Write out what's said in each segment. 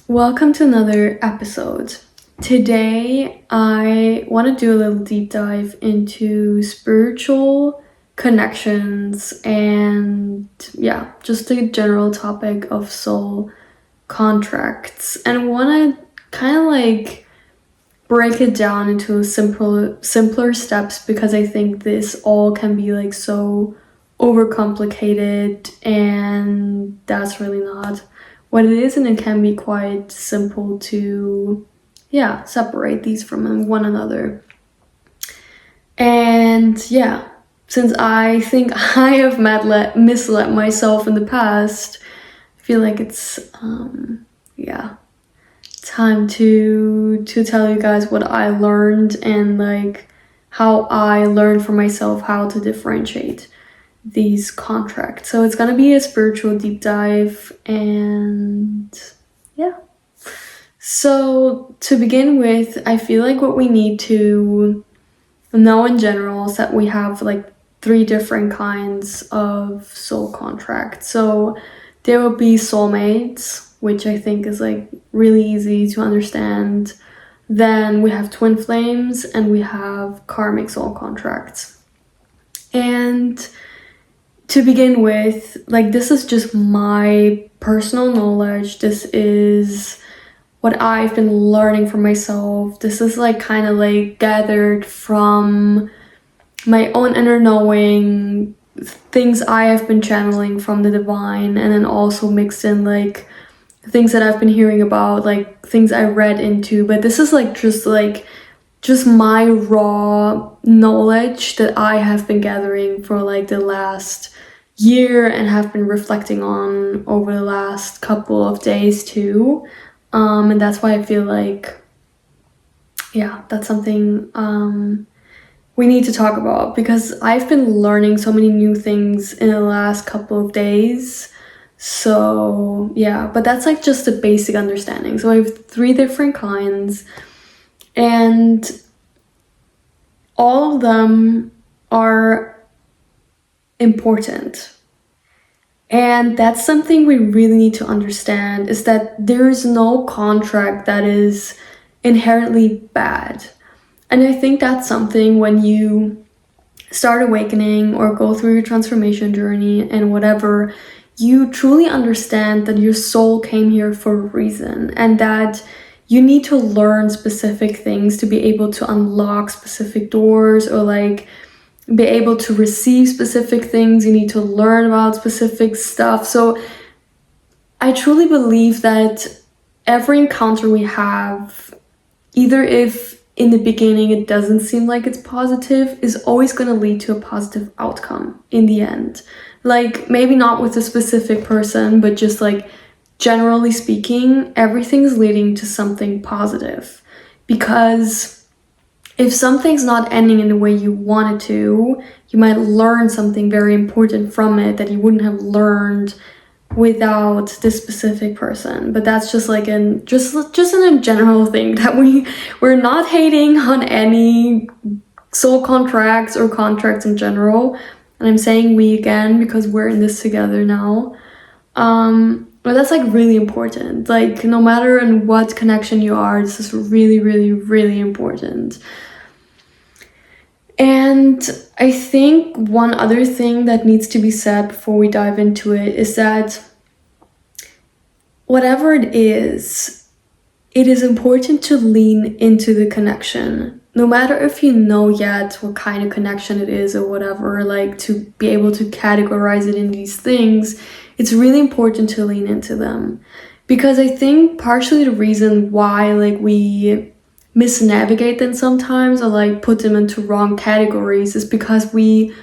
Welcome to another episode. Today, I want to do a little deep dive into spiritual connections and, just the general topic of soul contracts. And want to kind of break it down into simpler steps because I think this all can be so overcomplicated, and that's really not what it is, and it can be quite simple to separate these from one another. And since I think I have misled myself in the past, I feel like it's time to tell you guys what I learned and how I learned for myself how to differentiate these contracts. So it's gonna be a spiritual deep dive, and so to begin with, I feel like what we need to know in general is that we have three different kinds of soul contracts. So there will be soulmates, which I think is really easy to understand. Then we have twin flames, and we have karmic soul contracts. And to begin with, this is just my personal knowledge. This is what I've been learning for myself. This is gathered from my own inner knowing, things I have been channeling from the divine, and then also mixed in things that I've been hearing about, things I read into. But this is just my raw knowledge that I have been gathering for the last year and have been reflecting on over the last couple of days too. And that's why I feel that's something we need to talk about, because I've been learning so many new things in the last couple of days. So but that's just the basic understanding. So I have three different kinds, and all of them are important. And that's something we really need to understand, is that there is no contract that is inherently bad. And I think that's something when you start awakening or go through your transformation journey and whatever, you truly understand that your soul came here for a reason, and that you need to learn specific things to be able to unlock specific doors, or be able to receive specific things. You need to learn about specific stuff. So I truly believe that every encounter we have, either if in the beginning it doesn't seem like it's positive, is always going to lead to a positive outcome in the end. Maybe not with a specific person, but just generally speaking, everything's leading to something positive. Because if something's not ending in the way you want it to, you might learn something very important from it that you wouldn't have learned without this specific person. But that's just in a general thing, that we're not hating on any soul contracts or contracts in general. And I'm saying we again because we're in this together now. But that's really important. No matter in what connection you are, this is really, really, really important. And I think one other thing that needs to be said before we dive into it is that whatever it is important to lean into the connection. No matter if you know yet what kind of connection it is or whatever, to be able to categorize it in these things, it's really important to lean into them. Because I think partially the reason why we misnavigate them sometimes, or put them into wrong categories, is because we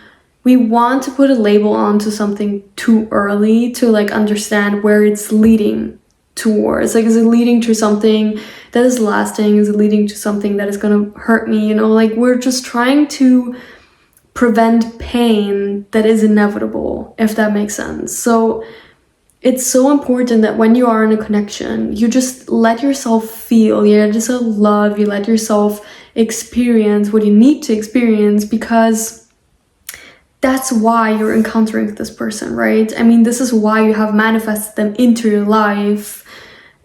want to put a label onto something too early to understand where it's leading towards. Is it leading to something that is lasting? Is it leading to something that is going to hurt me? We're just trying to prevent pain that is inevitable, if that makes sense. So it's so important that when you are in a connection, you just let yourself feel, you let yourself love, you let yourself experience what you need to experience, because that's why you're encountering this person, right? I mean, this is why you have manifested them into your life.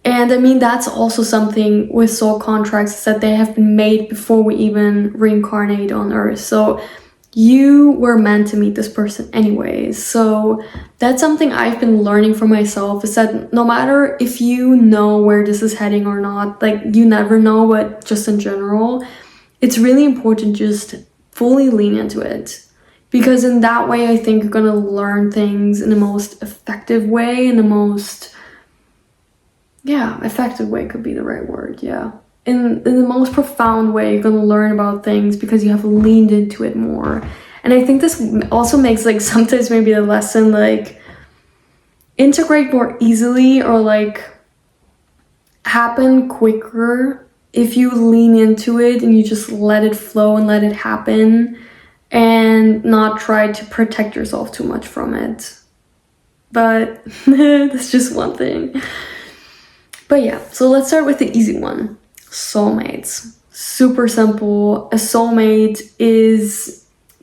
And I mean, that's also something with soul contracts, that they have been made before we even reincarnate on Earth. So you were meant to meet this person anyways. So that's something I've been learning for myself, is that no matter if you know where this is heading or not, like you never know, but just in general, it's really important to just fully lean into it. Because in that way, I think you're gonna learn things in the most effective way, in the most, yeah, effective way could be the right word, yeah. In the most profound way, you're gonna learn about things because you have leaned into it more. And I think this also makes like sometimes maybe the lesson like integrate more easily, or like happen quicker if you lean into it and you just let it flow and let it happen, and not try to protect yourself too much from it. But that's just one thing. But yeah, so let's start with the easy one. Soulmates. Super simple. A soulmate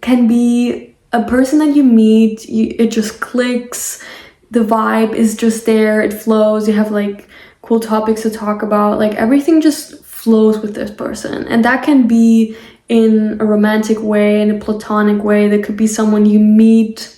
can be a person that you meet, it just clicks, the vibe is just there, it flows, you have like cool topics to talk about, like everything just flows with this person. And that can be in a romantic way, in a platonic way. That could be someone you meet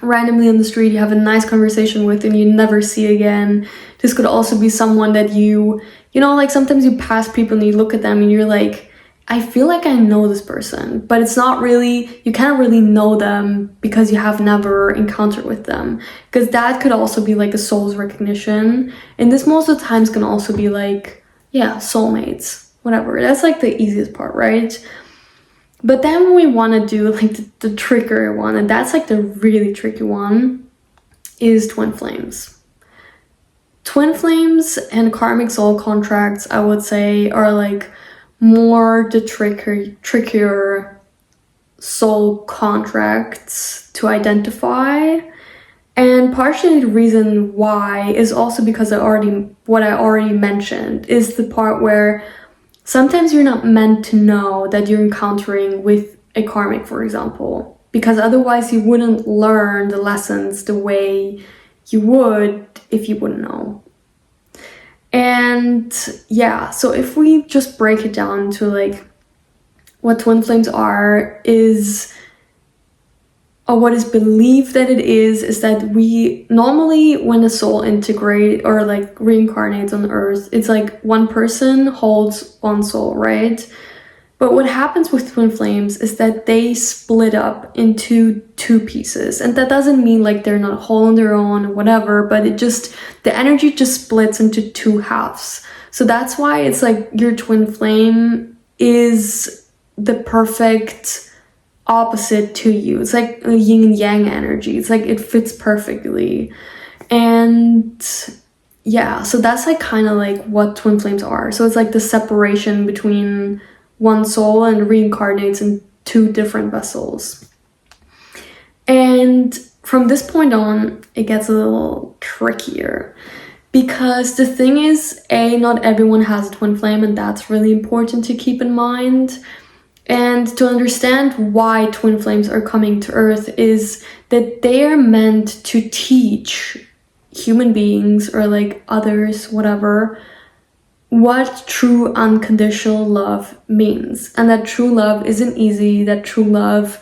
randomly on the street, you have a nice conversation with, and you never see again. This could also be someone that you know, like sometimes you pass people and you look at them and you're like, I feel like I know this person, but it's not really, you can't really know them because you have never encountered with them. Because that could also be like a soul's recognition. And this most of the times can also be like, yeah, soulmates, whatever. That's like the easiest part, right? But then when we want to do like the trickier one, and that's like the really tricky one, is twin flames. Twin flames and karmic soul contracts, I would say, are like more the trickier soul contracts to identify. And partially the reason why is also because what I already mentioned is the part where sometimes you're not meant to know that you're encountering with a karmic, for example, because otherwise you wouldn't learn the lessons the way you would if you wouldn't know. And yeah, so if we just break it down to like what twin flames are, or what is believed that it is that we normally, when a soul integrates or like reincarnates on Earth, it's like one person holds one soul, right? But what happens with twin flames is that they split up into two pieces. And that doesn't mean like they're not whole on their own or whatever, but the energy just splits into two halves. So that's why it's like your twin flame is the perfect opposite to you. It's like a yin and yang energy. It's like it fits perfectly. And yeah, so that's like kind of like what twin flames are. So it's like the separation between one soul and reincarnates in two different vessels. And from this point on, it gets a little trickier, because the thing is, not everyone has a twin flame, and that's really important to keep in mind. And to understand why twin flames are coming to Earth is that they are meant to teach human beings, or like others, whatever, what true unconditional love means. And that true love isn't easy, that true love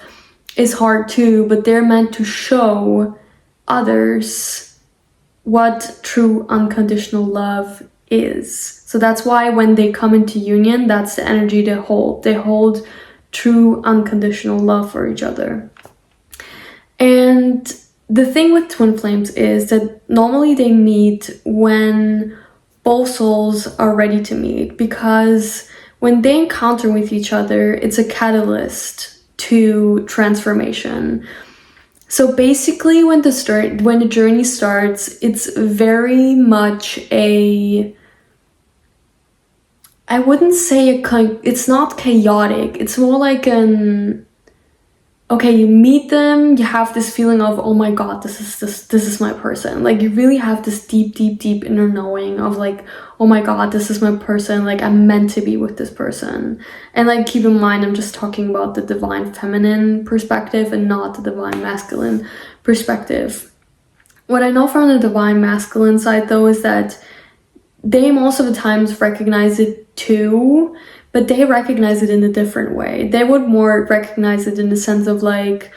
is hard too, but they're meant to show others what true unconditional love is. So that's why when they come into union, that's the energy they hold. They hold true unconditional love for each other. And the thing with twin flames is that normally they meet when both souls are ready to meet, because when they encounter with each other, it's a catalyst to transformation. So basically, when the journey starts, it's very much I wouldn't say it's not chaotic. It's more like okay, you meet them, you have this feeling of, oh my god, this is my person. Like you really have this deep inner knowing of like, oh my god, this is my person. Like I'm meant to be with this person. And like keep in mind, I'm just talking about the divine feminine perspective and not the divine masculine perspective. What I know from the divine masculine side though is that they most of the times recognize it too, but they recognize it in a different way. They would more recognize it in the sense of like,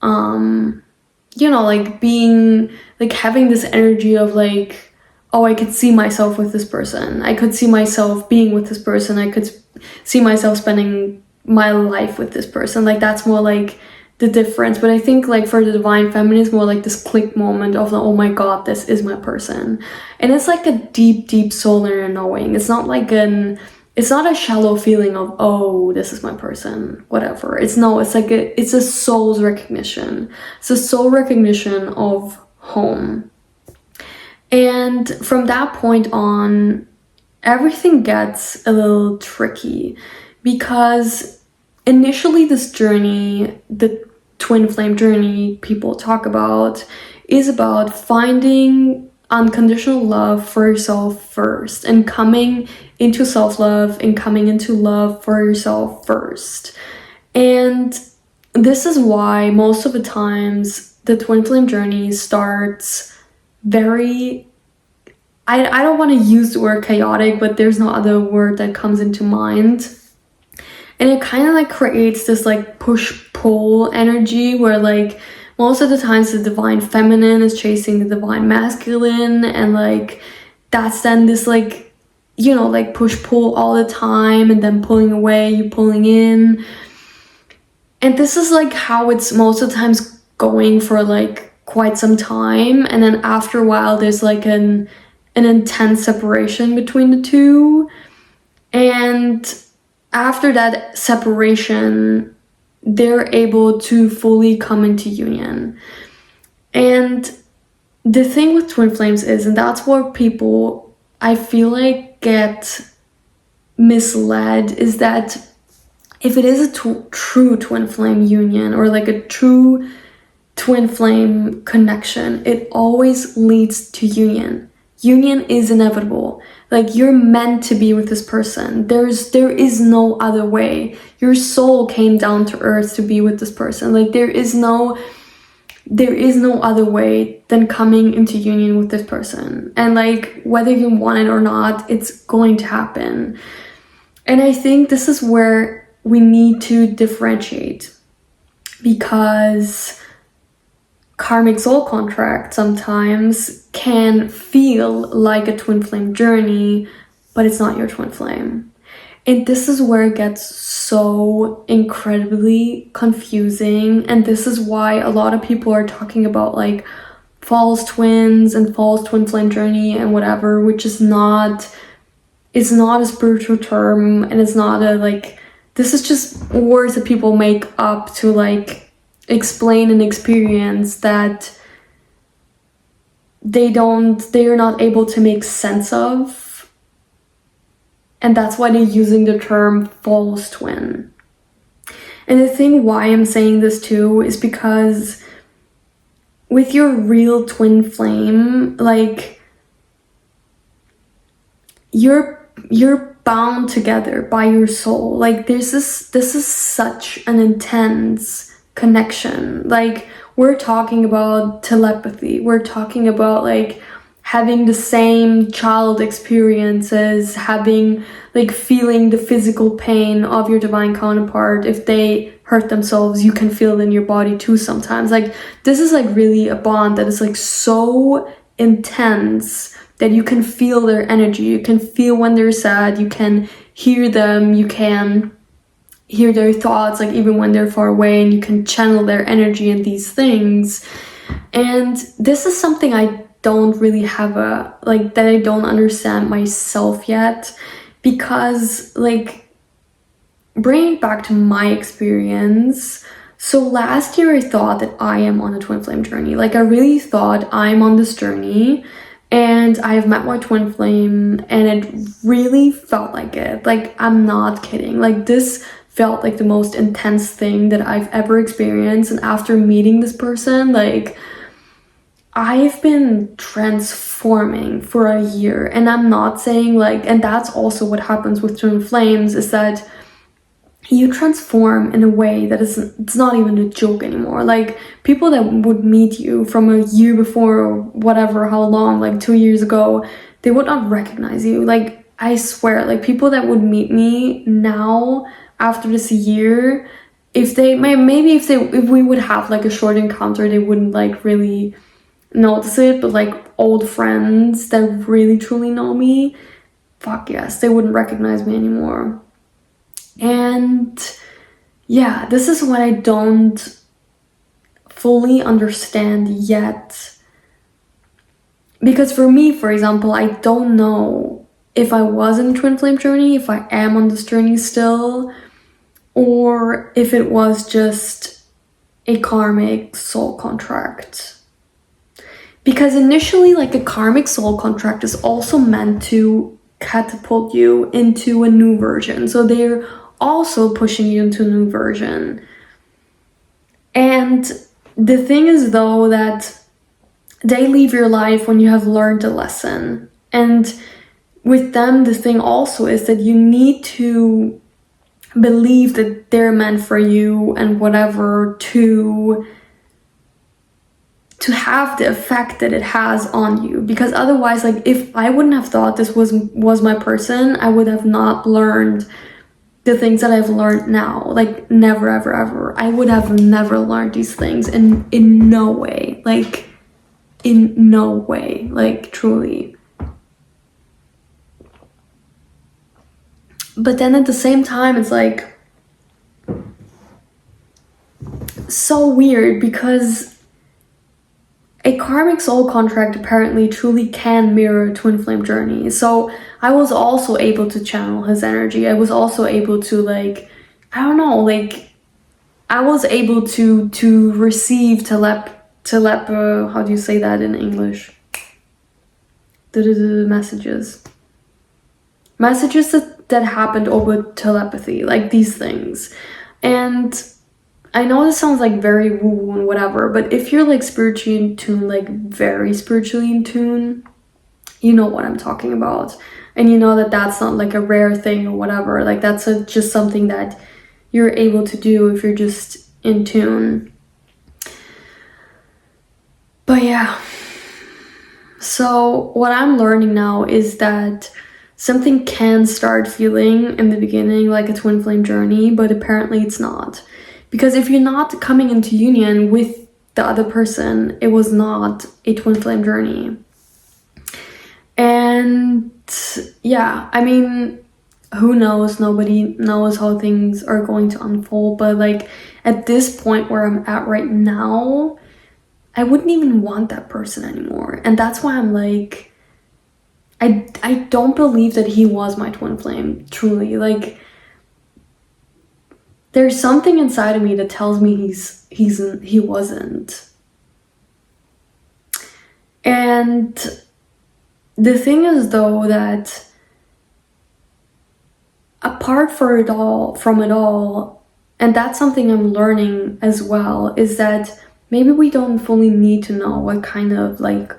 like being, like having this energy of like, oh, I could see myself with this person. I could see myself being with this person. I could see myself spending my life with this person. Like that's more like the difference. But I think like for the divine feminine, it's more like this click moment of like, oh my god, this is my person. And it's like a deep soul inner knowing. It's not like it's not a shallow feeling of, oh, this is my person, whatever. It's a soul's recognition. It's a soul recognition of home. And from that point on, everything gets a little tricky, because initially this journey, the twin flame journey people talk about, is about finding unconditional love for yourself first and coming into self-love and coming into love for yourself first. And this is why most of the times the twin flame journey starts very, I don't want to use the word chaotic, but there's no other word that comes into mind. And it kind of like creates this like push-pull energy where like most of the times the divine feminine is chasing the divine masculine, and like that's then this like, like push-pull all the time, and then pulling away, you pulling in. And this is like how it's most of the times going for like quite some time, and then after a while there's like an intense separation between the two. And after that separation, they're able to fully come into union. And the thing with twin flames is, and that's where people, I feel like, get misled, is that if it is a true twin flame union, or like a true twin flame connection, it always leads to union. Union is inevitable. Like, you're meant to be with this person. There is no other way. Your soul came down to earth to be with this person. Like, there is no other way than coming into union with this person. And like, whether you want it or not, it's going to happen. And I think this is where we need to differentiate, because karmic soul contract sometimes can feel like a twin flame journey, but it's not your twin flame. And this is where it gets so incredibly confusing. And this is why a lot of people are talking about like false twins and false twin flame journey and whatever, which is not, it's not a spiritual term, and it's not a like, this is just words that people make up to like explain an experience that they are not able to make sense of. And that's why they're using the term false twin. And the thing why I'm saying this too is because with your real twin flame, like, you're bound together by your soul. Like, this is such an intense connection. Like, we're talking about telepathy. We're talking about like having the same child experiences, having like feeling the physical pain of your divine counterpart. If they hurt themselves, you can feel it in your body too sometimes. Like, this is like really a bond that is like so intense that you can feel their energy. You can feel when they're sad, you can hear them, you can hear their thoughts, like even when they're far away, and you can channel their energy and these things. And this is something I don't really have that I don't understand myself yet, because like, bringing it back to my experience, so last year I thought that I am on a twin flame journey. Like, I really thought I'm on this journey and I have met my twin flame, and it really felt like it. Like, I'm not kidding. Like, this felt like the most intense thing that I've ever experienced. And after meeting this person, like, I've been transforming for a year. And I'm not saying like, and that's also what happens with twin flames, is that you transform in a way that it's not even a joke anymore. Like, people that would meet you from a year before, or whatever, how long, like 2 years ago, they would not recognize you. Like, I swear, like, people that would meet me now after this year, if we would have like a short encounter, they wouldn't like really notice it, but like old friends that really truly know me, fuck yes, they wouldn't recognize me anymore. And yeah, this is what I don't fully understand yet. Because for me, for example, I don't know if I was in a twin flame journey, if I am on this journey still, or if it was just a karmic soul contract. Because initially, like, a karmic soul contract is also meant to catapult you into a new version. So they're also pushing you into a new version. And the thing is, though, that they leave your life when you have learned a lesson. And with them, the thing also is that you need to believe that they're meant for you and whatever to have the effect that it has on you. Because otherwise, like, if I wouldn't have thought this was my person, I would have not learned the things that I've learned now. Like, never ever ever, I would have never learned these things, and in no way, like, in no way, like, truly. But then at the same time, it's like so weird, because a karmic soul contract apparently truly can mirror a twin flame journey. So I was also able to channel his energy. I was also able to, like, I don't know, like, I was able to receive how do you say that in English? The messages that happened over telepathy, like these things. And I know this sounds like very woo and whatever, but if you're like spiritually in tune, like very spiritually in tune, you know what I'm talking about. And you know that that's not like a rare thing or whatever. Like, that's just something that you're able to do if you're just in tune. But yeah. So what I'm learning now is that something can start feeling in the beginning like a twin flame journey, but apparently it's not. Because if you're not coming into union with the other person, it was not a twin flame journey. And yeah, I mean, who knows? Nobody knows how things are going to unfold. But like, at this point where I'm at right now, I wouldn't even want that person anymore. And that's why I'm like, I don't believe that he was my twin flame, truly. Like, there's something inside of me that tells me he wasn't. And the thing is, though, that apart from it all, and that's something I'm learning as well, is that maybe we don't fully need to know what kind of like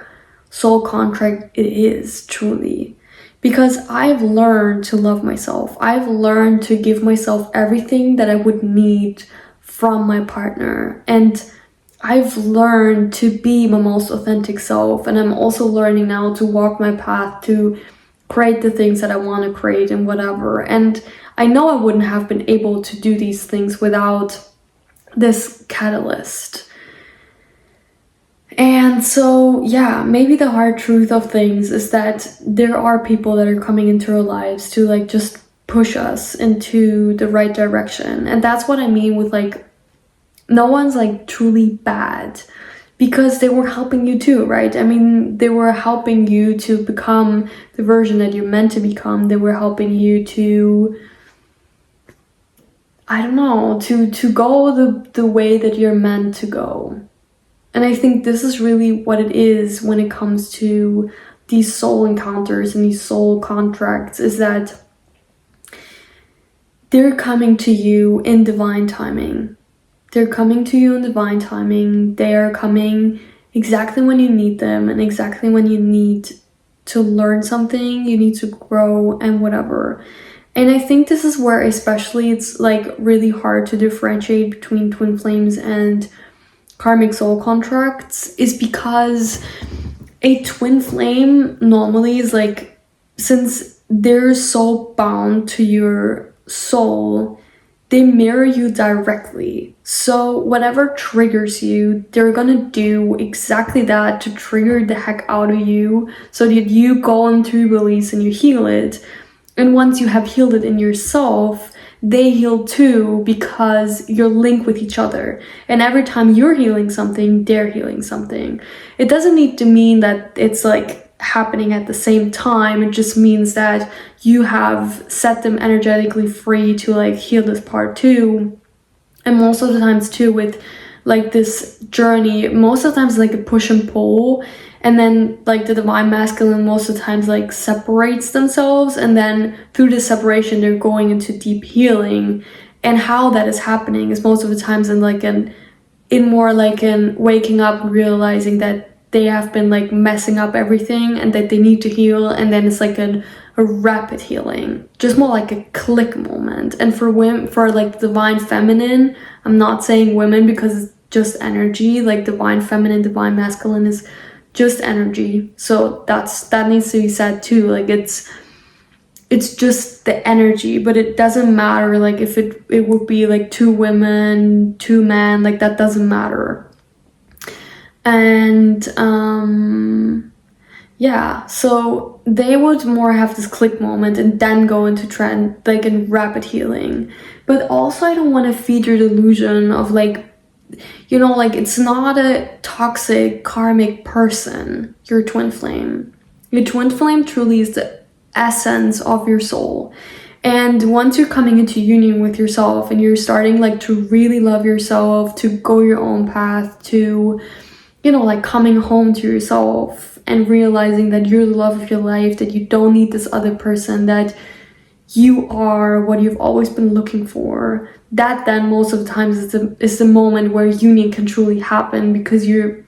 soul contract it is truly. Because I've learned to love myself. I've learned to give myself everything that I would need from my partner. And I've learned to be my most authentic self. And I'm also learning now to walk my path, to create the things that I want to create and whatever. And I know I wouldn't have been able to do these things without this catalyst. And so, yeah, maybe the hard truth of things is that there are people that are coming into our lives to like just push us into the right direction. And that's what I mean with like, no one's like truly bad, because they were helping you too, right? I mean, they were helping you to become the version that you're meant to become. They were helping you to, I don't know, to go the way that you're meant to go. And I think this is really what it is when it comes to these soul encounters and these soul contracts, is that they're coming to you in divine timing. They're coming to you in divine timing. They are coming exactly when you need them and exactly when you need to learn something, you need to grow and whatever. And I think this is where especially it's like really hard to differentiate between twin flames and karmic soul contracts, is because a twin flame normally is like, since they're so bound to your soul, they mirror you directly. So whatever triggers you, they're gonna do exactly that to trigger the heck out of you so that you go into release and you heal it. And once you have healed it in yourself, they heal too, because you're linked with each other. And every time you're healing something, they're healing something. It doesn't need to mean that it's like happening at the same time. It just means that you have set them energetically free to like heal this part too. And most of the times too, with like this journey, most of the times like a push and pull, and then like the divine masculine most of the times like separates themselves, and then through this separation they're going into deep healing. And how that is happening is most of the times in more like in waking up and realizing that they have been like messing up everything and that they need to heal, and then it's like a rapid healing, just more like a click moment. And for women, for like divine feminine, I'm not saying women because it's just energy, like divine feminine, divine masculine is just energy. So that needs to be said too. Like it's just the energy, but it doesn't matter like if it would be like 2 women, 2 men, like that doesn't matter. And yeah, so they would more have this click moment and then go into trend, like in rapid healing. But also I don't want to feed your delusion of like, you know, like it's not a toxic karmic person, your twin flame. Your twin flame truly is the essence of your soul. And once you're coming into union with yourself and you're starting like to really love yourself, to go your own path, to, you know, like coming home to yourself and realizing that you're the love of your life, that you don't need this other person, that you are what you've always been looking for, that then most of the times is the moment where union can truly happen, because you're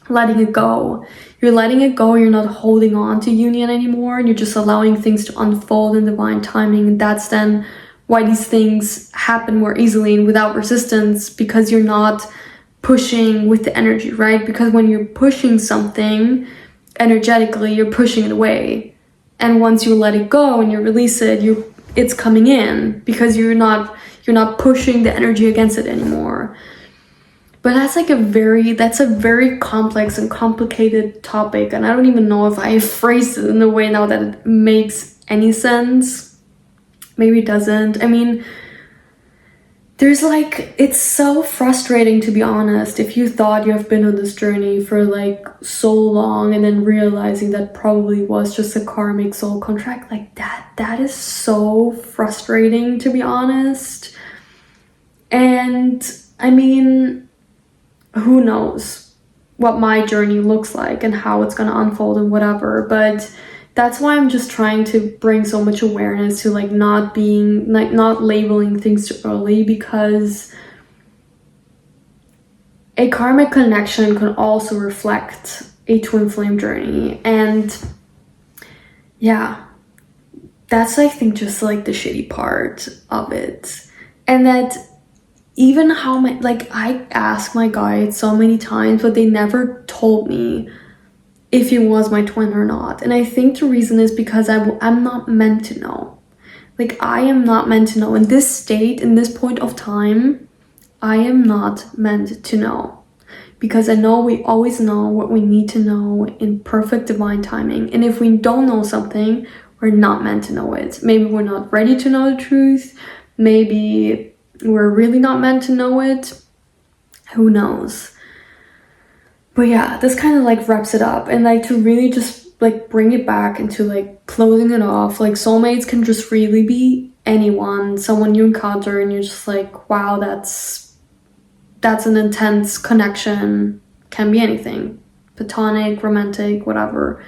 letting it go. You're letting it go, you're not holding on to union anymore, and you're just allowing things to unfold in divine timing. And that's then why these things happen more easily and without resistance, because you're not pushing with the energy, right? Because when you're pushing something energetically, you're pushing it away. And once you let it go and you release it, it's coming in, because you're not pushing the energy against it anymore. But that's a very complex and complicated topic, and I don't even know if I phrased it in a way now that it makes any sense. Maybe it doesn't. I mean, there's like, it's so frustrating, to be honest, if you thought you have been on this journey for like so long and then realizing that probably was just a karmic soul contract. Like that is so frustrating, to be honest. And I mean, who knows what my journey looks like and how it's going to unfold and whatever, but that's why I'm just trying to bring so much awareness to like not labeling things too early, because a karmic connection can also reflect a twin flame journey. And yeah, that's, I think, just like the shitty part of it. And that even how I asked my guides so many times, but they never told me if he was my twin or not. And I think the reason is because I'm not meant to know. Like, I am not meant to know. In this state, in this point of time, I am not meant to know. Because I know we always know what we need to know in perfect divine timing. And if we don't know something, we're not meant to know it. Maybe we're not ready to know the truth. Maybe we're really not meant to know it. Who knows? But yeah, this kind of like wraps it up. And like to really just like bring it back into like closing it off. Like soulmates can just really be anyone, someone you encounter and you're just like, wow, that's an intense connection. Can be anything. Platonic, romantic, whatever.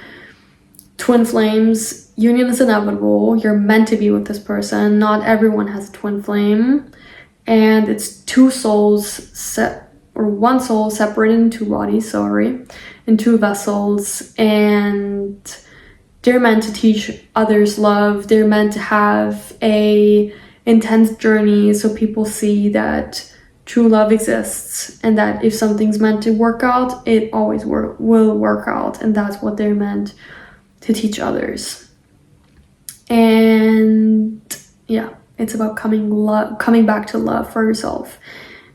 Twin flames, union is inevitable. You're meant to be with this person. Not everyone has a twin flame. And it's one soul separated in 2 bodies, in 2 vessels, and they're meant to teach others love. They're meant to have a intense journey so people see that true love exists, and that if something's meant to work out, it always will work out, and that's what they're meant to teach others. And yeah, it's about coming back to love for yourself.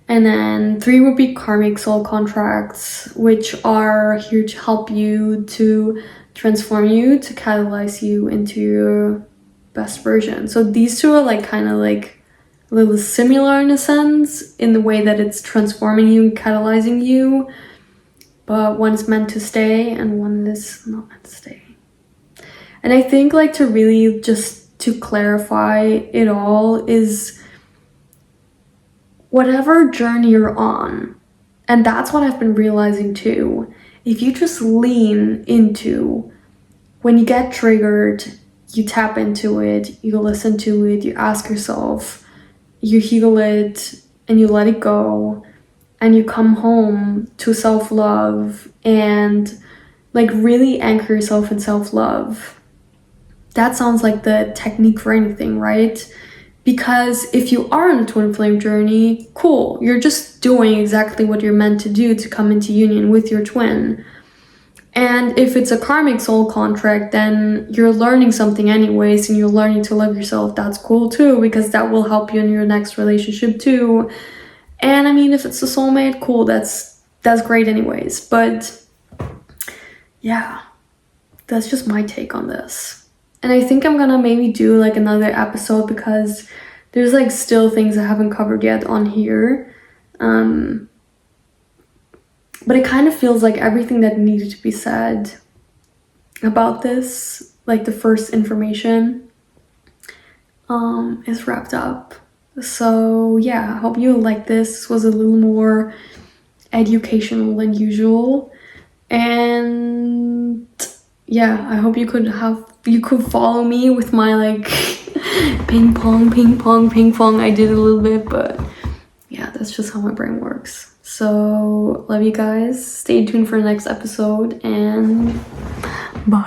And then 3 would be karmic soul contracts, which are here to help you, to transform you, to catalyze you into your best version. So these 2 are like kind of like a little similar in a sense, in the way that it's transforming you, catalyzing you, but one is meant to stay and one is not meant to stay. And I think like to really just to clarify it all is whatever journey you're on, and that's what I've been realizing too, if you just lean into, when you get triggered, you tap into it, you listen to it, you ask yourself, you heal it, and you let it go, and you come home to self-love and like really anchor yourself in self-love. That sounds like the technique for anything, right? Because if you are on a twin flame journey, cool, you're just doing exactly what you're meant to do to come into union with your twin. And if it's a karmic soul contract, then you're learning something anyways, and you're learning to love yourself. That's cool too, because that will help you in your next relationship too. And I mean, if it's a soulmate, cool, that's great anyways. But yeah, that's just my take on this. And I think I'm gonna maybe do like another episode, because there's like still things I haven't covered yet on here. But it kind of feels like everything that needed to be said about this, like the first information, is wrapped up. So yeah, I hope you like this. This was a little more educational than usual. And yeah, I hope you could follow me with my like ping pong. I did a little bit, but yeah, that's just how my brain works. So love you guys. Stay tuned for the next episode, and bye.